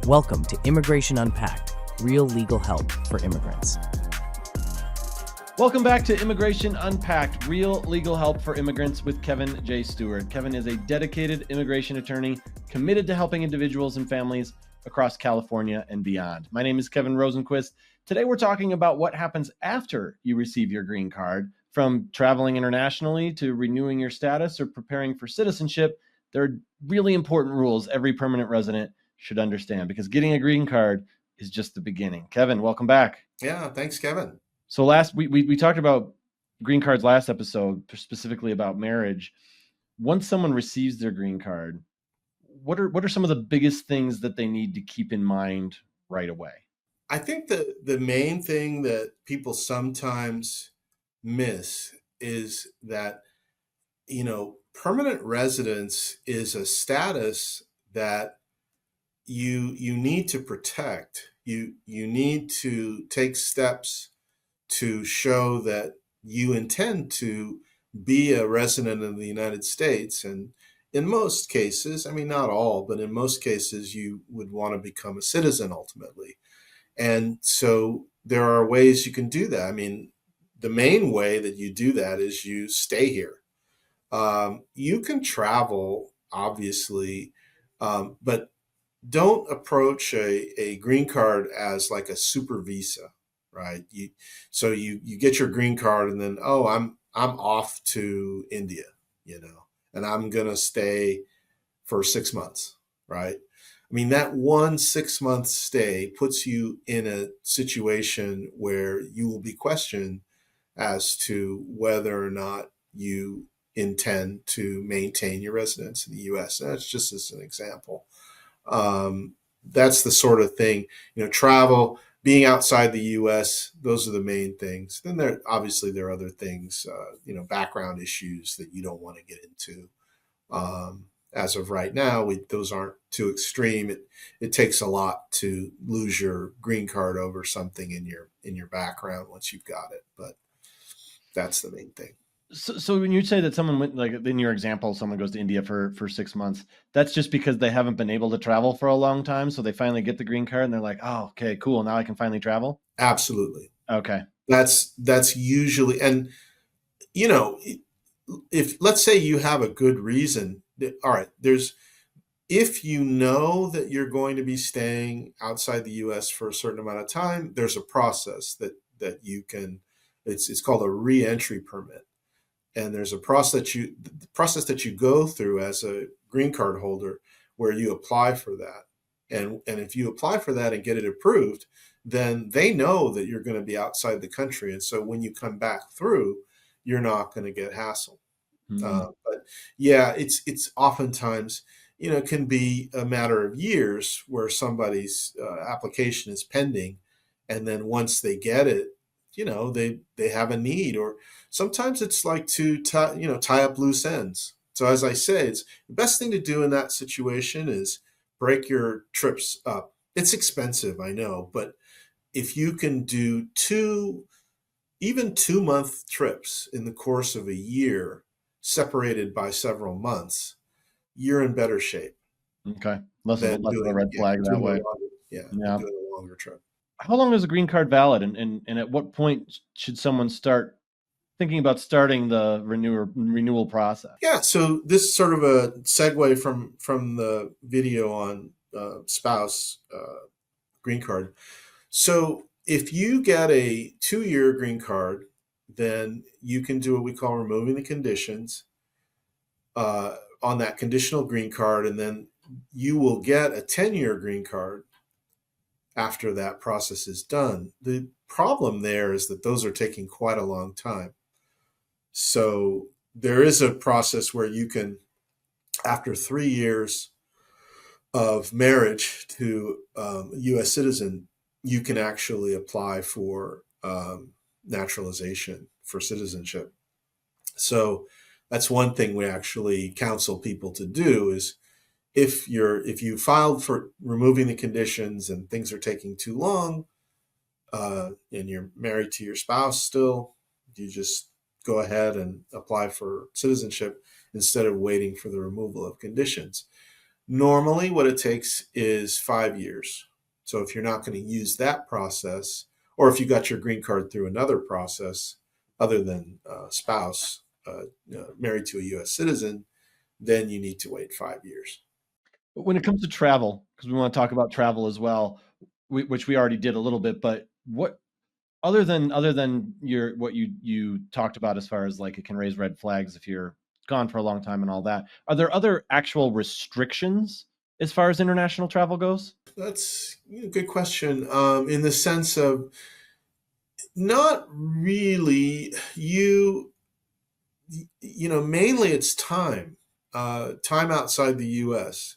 Welcome to Immigration Unpacked, real legal help for immigrants. Welcome back to Immigration Unpacked, real legal help for immigrants with Kevin J. Stewart. Kevin is a dedicated immigration attorney committed to helping individuals and families across California and beyond. My name is Kevin Rosenquist. Today we're talking about what happens after you receive your green card. From traveling internationally to renewing your status or preparing for citizenship, there are really important rules every permanent resident should understand, because getting a green card is just the beginning. Kevin, welcome back. Yeah, thanks, Kevin. So last we talked about green cards last episode, specifically about marriage. Once someone receives their green card, what are some of the biggest things that they need to keep in mind right away? I think that the main thing that people sometimes miss is that, permanent residence is a status that you need to protect. You need to take steps to show that you intend to be a resident of the United States. And in most cases, I mean, not all, but in most cases, you would want to become a citizen ultimately. And so there are ways you can do that. I mean, the main way that you do that is you stay here. You can travel, obviously, but don't approach a green card as like a super visa, right? So you get your green card and then, oh, I'm off to India, and I'm gonna stay for 6 months, right? I mean, that 6 month stay puts you in a situation where you will be questioned as to whether or not you intend to maintain your residence in the U.S. And that's just as an example. That's the sort of thing, travel, being outside the U.S., those are the main things. Then there are other things, background issues that you don't want to get into. As of right now, those aren't too extreme. It takes a lot to lose your green card over something in your background once you've got it, but that's the main thing. So when you say that someone went, like in your example, someone goes to India for 6 months, that's just because they haven't been able to travel for a long time. So they finally get the green card and they're like, oh, okay, cool. Now I can finally travel. Absolutely. Okay. That's usually, and if let's say you have a good reason, all right, if you know that you're going to be staying outside the U.S. for a certain amount of time, there's a process that you can, it's called a re-entry permit. And there's a process that you go through as a green card holder where you apply for that. And if you apply for that and get it approved, then they know that you're going to be outside the country. And so when you come back through, you're not going to get hassled. Mm-hmm. But yeah, it's oftentimes, it can be a matter of years where somebody's application is pending. And then once they get it, they have a need, or sometimes it's like to tie up loose ends. So as I say, it's the best thing to do in that situation is break your trips up. It's expensive, I know, but if you can do even 2-month trips in the course of a year, separated by several months, you're in better shape. Okay. Less of a red flag that way. Doing a longer trip. How long is a green card valid, and at what point should someone start thinking about starting the renewal process? Yeah, so this is sort of a segue from the video on spouse green card. So if you get a 2-year green card, then you can do what we call removing the conditions on that conditional green card, and then you will get a 10-year green card after that process is done. The problem there is that those are taking quite a long time. So there is a process where you can, after 3 years of marriage to a U.S. citizen, you can actually apply for naturalization for citizenship. So that's one thing we actually counsel people to do is, if you filed for removing the conditions and things are taking too long, and you're married to your spouse still, you just go ahead and apply for citizenship instead of waiting for the removal of conditions. Normally, what it takes is 5 years. So if you're not going to use that process, or if you got your green card through another process other than spouse married to a U.S. citizen, then you need to wait 5 years. When it comes to travel, because we want to talk about travel as well, which we already did a little bit, but what other than your what you talked about as far as like it can raise red flags if you're gone for a long time and all that, are there other actual restrictions as far as international travel goes? That's a good question. In the sense of not really, mainly it's time outside the U.S.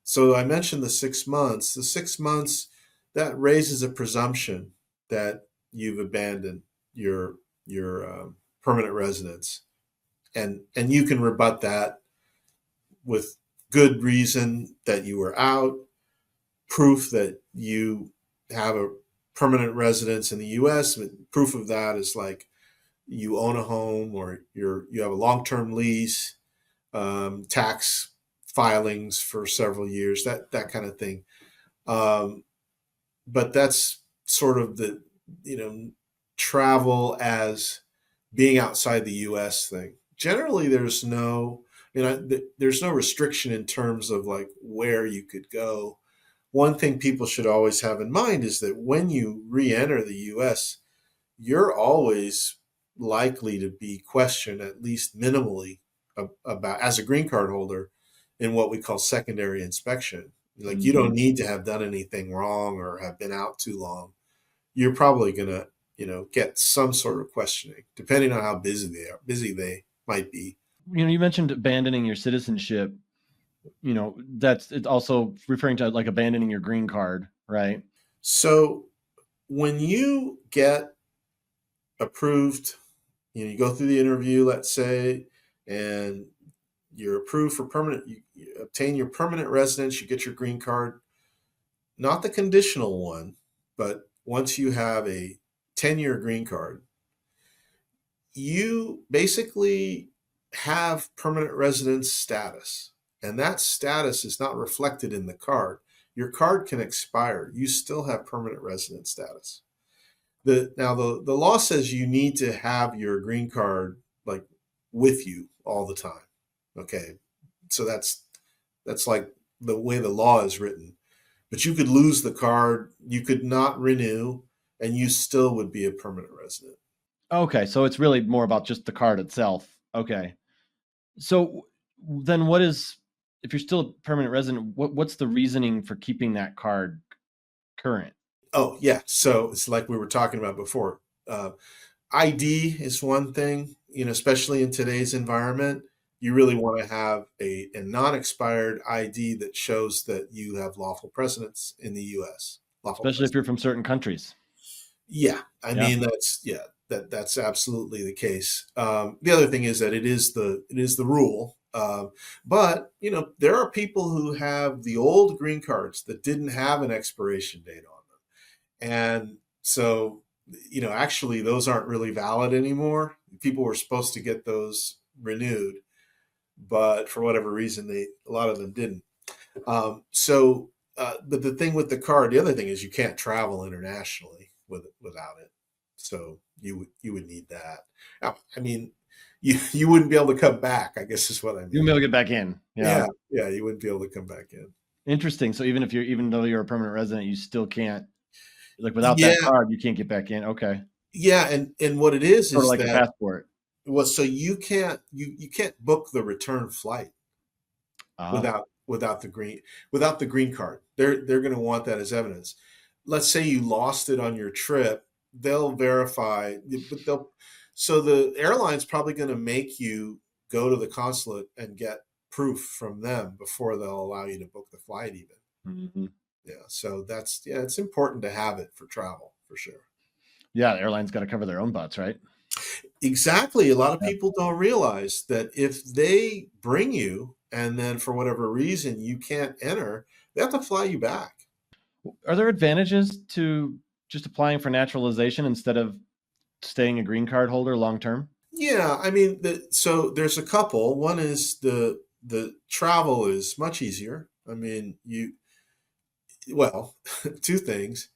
So I mentioned the 6 months. The 6 months, that raises a presumption that you've abandoned your permanent residence, and you can rebut that with good reason that you were out, proof that you have a permanent residence in the U.S. Proof of that is like you own a home or you have a long-term lease, tax filings for several years, that kind of thing. But that's sort of the travel as being outside the U.S. thing. Generally, there's no restriction in terms of like where you could go. One thing people should always have in mind is that when you re-enter the U.S., you're always likely to be questioned, at least minimally, about as a green card holder in what we call secondary inspection. Like you don't need to have done anything wrong or have been out too long. You're probably gonna, get some sort of questioning, depending on how busy they might be. You mentioned abandoning your citizenship. That's it's also referring to like abandoning your green card, right? So when you get approved, you go through the interview, let's say, and you're approved for permanent, you obtain your permanent residence, you get your green card, not the conditional one, but once you have a 10-year green card, you basically have permanent residence status. And that status is not reflected in the card. Your card can expire. You still have permanent resident status. The law says you need to have your green card like with you all the time. Okay. So that's like the way the law is written. But you could lose the card, you could not renew, and you still would be a permanent resident. Okay, so it's really more about just the card itself. Okay. So then what is if you're still a permanent resident, what's the reasoning for keeping that card current? Oh, yeah. So it's like we were talking about before. ID is one thing, especially in today's environment. You really want to have a non-expired ID that shows that you have lawful residence in the U.S. Lawful Especially if residence. you're from certain countries. Yeah, I Yeah. mean that's absolutely the case. The other thing is that it is the rule. But there are people who have the old green cards that didn't have an expiration date on them, and so actually those aren't really valid anymore. People were supposed to get those renewed, but for whatever reason, a lot of them didn't. But the thing with the card, the other thing is you can't travel internationally without it. So you would need that. I mean, you wouldn't be able to come back, I guess is what I mean. You'll be able to get back in. Yeah. Yeah, you wouldn't be able to come back in. Interesting. So even though you're a permanent resident, you still can't without that Yeah, card, you can't get back in. Okay. yeah, and what it is Sort of like a that passport. so you can't book the return flight Ah, without the green card. They're going to want that as evidence. Let's say you lost it on your trip, they'll verify, but so the airline's probably going to make you go to the consulate and get proof from them before they'll allow you to book the flight even. mhm. Yeah, so it's important to have it for travel for sure. Yeah, the airline's got to cover their own butts, right? Exactly. A lot of Yeah. people don't realize that if they bring you and then for whatever reason you can't enter, they have to fly you back. Are there advantages to just applying for naturalization instead of staying a green card holder long term? Yeah, I mean, so there's a couple. One is the travel is much easier. I mean, well, two things.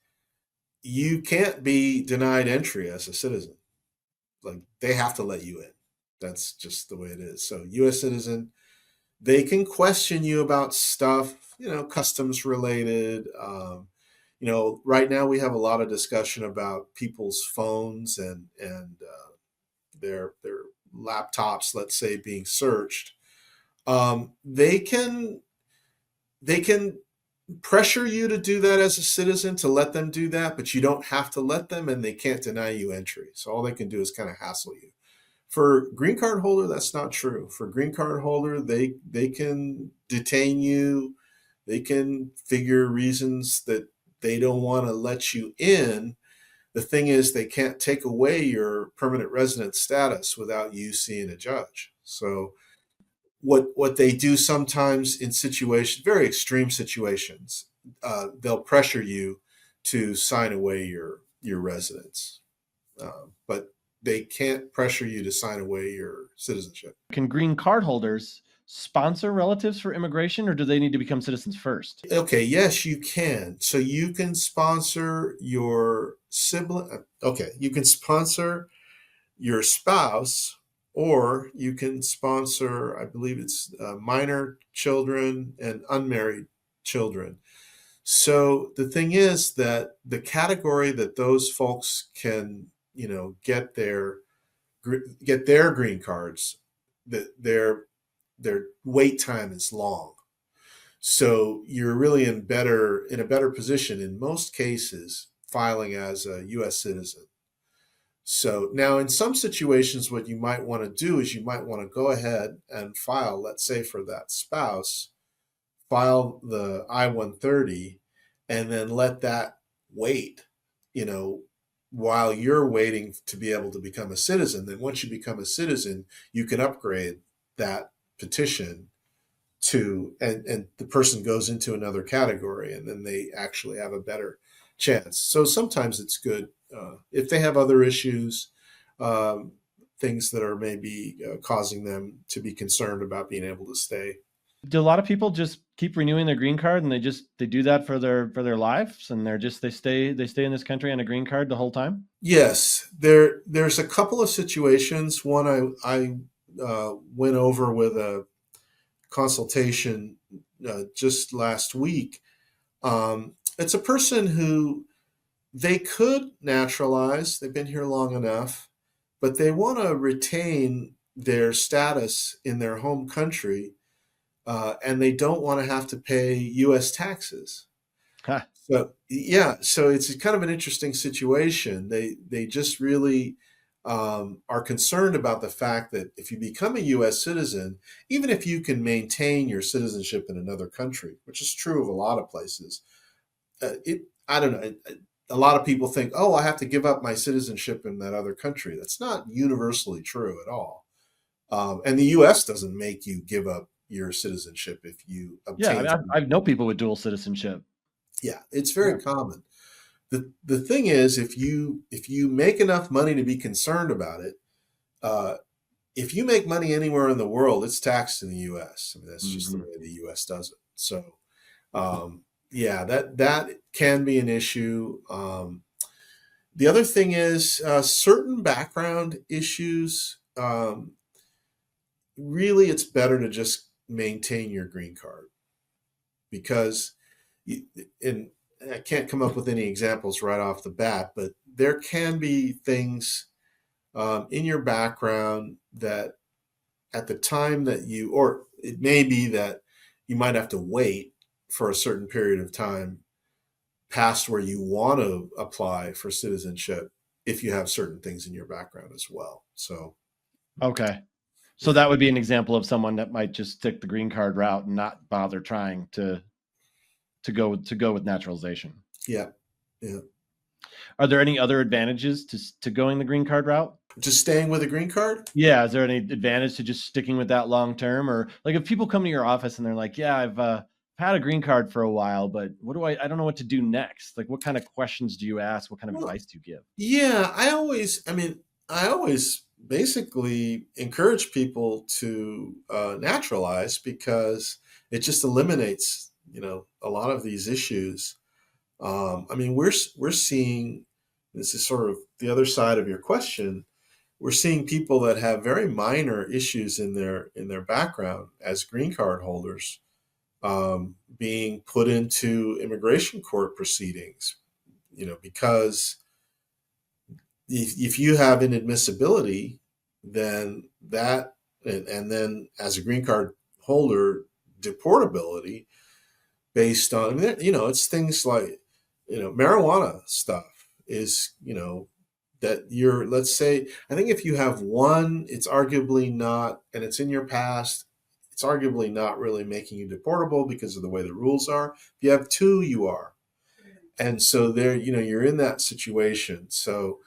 You can't be denied entry as a citizen. Like, they have to let you in. That's just the way it is. So, U.S. citizen, they can question you about stuff, customs related. Right now we have a lot of discussion about people's phones and their laptops, let's say, being searched. They can pressure you to do that as a citizen, to let them do that, but you don't have to let them, and they can't deny you entry. So all they can do is kind of hassle you. For green card holder, that's not true. For green card holder, they can detain you. They can figure reasons that they don't want to let you in. The thing is, they can't take away your permanent resident status without you seeing a judge. So what they do sometimes in situations, very extreme situations, they'll pressure you to sign away your residence, but they can't pressure you to sign away your citizenship. Can green card holders sponsor relatives for immigration, or do they need to become citizens first? Okay, yes, you can. So you can sponsor your sibling. Okay, you can sponsor your spouse, or you can sponsor, I believe it's minor children and unmarried children. So the thing is that the category that those folks can, get their green cards, that their wait time is long. So you're really in a better position in most cases filing as a U.S. citizen. So now in some situations, what you might want to do is you might want to go ahead and file, let's say for that spouse, file the I-130 and then let that wait, while you're waiting to be able to become a citizen. Then once you become a citizen, you can upgrade that petition and the person goes into another category, and then they actually have a better chance. So sometimes it's good if they have other issues, things that are maybe causing them to be concerned about being able to stay. Do a lot of people just keep renewing their green card, and they do that for their lives, and they stay in this country on a green card the whole time? Yes, there's a couple of situations. One I went over with a consultation just last week. It's a person who they could naturalize. They've been here long enough, but they want to retain their status in their home country, and they don't want to have to pay U.S. taxes. Huh. So yeah, so it's kind of an interesting situation. They just really are concerned about the fact that if you become a U.S. citizen, even if you can maintain your citizenship in another country, which is true of a lot of places, I don't know. A lot of people think, oh, I have to give up my citizenship in that other country. That's not universally true at all. And the U.S. doesn't make you give up your citizenship if you Yeah, I obtain. mean, I know people with dual citizenship. Yeah, it's very common. The thing is, if you make enough money to be concerned about it, if you make money anywhere in the world, it's taxed in the U.S. I mean, that's just the way the U.S. does it. So, yeah, that can be an issue. The other thing is certain background issues. Really, it's better to just maintain your green card because, and I can't come up with any examples right off the bat, but there can be things in your background that at the time that or it may be that you might have to wait for a certain period of time past where you want to apply for citizenship if you have certain things in your background as well. So, Okay. So yeah. that would be an example of someone that might just take the green card route and not bother trying to go with naturalization. Yeah. Yeah. Are there any other advantages to going the green card route? Just staying with a green card? Yeah, is there any advantage to just sticking with that long term? Or like if people come to your office and they're like, yeah, I've had a green card for a while, but I don't know what to do next. Like what kind of questions do you ask? What kind of advice do you give? Yeah, I always basically encourage people to naturalize because it just eliminates a lot of these issues. I mean, we're seeing, this is sort of the other side of your question. We're seeing people that have very minor issues in their background as green card holders being put into immigration court proceedings, because if you have inadmissibility, then that, and then as a green card holder, deportability based on, it's things like, marijuana stuff is, that let's say, I think if you have one, it's arguably not, and it's in your past, it's arguably not really making you deportable because of the way the rules are. If you have two, you are. And so there, you're in that situation. So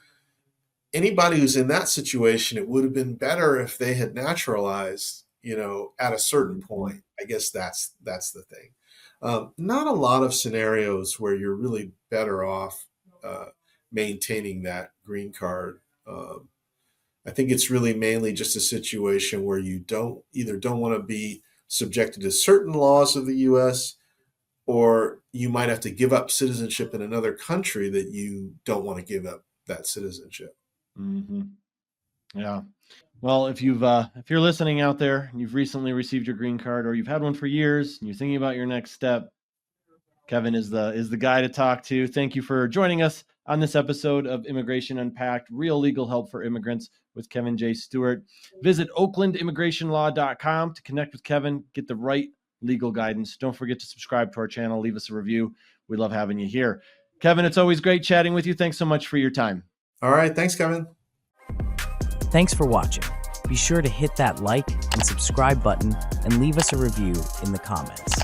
anybody who's in that situation, it would have been better if they had naturalized, at a certain point. I guess that's the thing. Not a lot of scenarios where you're really better off maintaining that green card. I think it's really mainly just a situation where you don't want to be subjected to certain laws of the U.S., or you might have to give up citizenship in another country that you don't want to give up that citizenship. Mm-hmm. Yeah. Well, if you're listening out there and you've recently received your green card, or you've had one for years and you're thinking about your next step, Kevin is the guy to talk to. Thank you for joining us on this episode of Immigration Unpacked, real legal help for immigrants with Kevin J. Stewart. Visit oaklandimmigrationlaw.com to connect with Kevin, get the right legal guidance. Don't forget to subscribe to our channel, leave us a review. We love having you here. Kevin, it's always great chatting with you. Thanks so much for your time. All right. Thanks, Kevin. Thanks for watching. Be sure to hit that like and subscribe button and leave us a review in the comments.